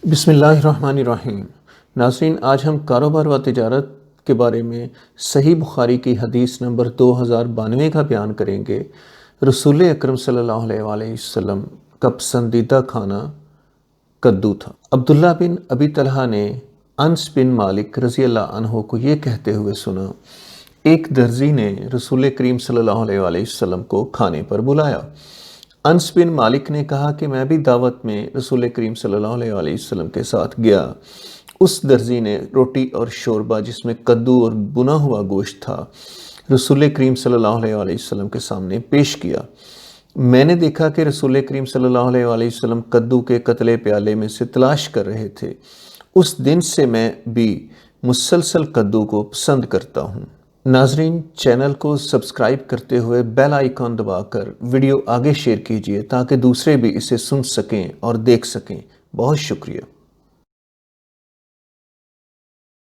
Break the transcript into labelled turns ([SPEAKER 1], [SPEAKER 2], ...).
[SPEAKER 1] بسم اللہ الرحمن الرحیم۔ ناظرین، آج ہم کاروبار و تجارت کے بارے میں صحیح بخاری کی حدیث نمبر 2092 کا بیان کریں گے۔ رسول اکرم صلی اللہ علیہ وآلہ وسلم کا پسندیدہ کھانا کدو تھا۔ عبداللہ بن ابی طلحہ نے انس بن مالک رضی اللہ عنہ کو یہ کہتے ہوئے سنا، ایک درزی نے رسول کریم صلی اللہ علیہ وآلہ وسلم کو کھانے پر بلایا۔ انس بن مالک نے کہا کہ میں بھی دعوت میں رسول کریم صلی اللہ علیہ وآلہ وسلم کے ساتھ گیا۔ اس درزی نے روٹی اور شوربہ جس میں کدو اور بنا ہوا گوشت تھا رسول کریم صلی اللہ علیہ وآلہ وسلم کے سامنے پیش کیا۔ میں نے دیکھا کہ رسول کریم صلی اللہ علیہ وآلہ وسلم کدو کے قتلے پیالے میں سے تلاش کر رہے تھے۔ اس دن سے میں بھی مسلسل کدو کو پسند کرتا ہوں۔ ناظرین، چینل کو سبسکرائب کرتے ہوئے بیل آئیکن دبا کر ویڈیو آگے شیئر کیجیے تاکہ دوسرے بھی اسے سن سکیں اور دیکھ سکیں۔ بہت شکریہ۔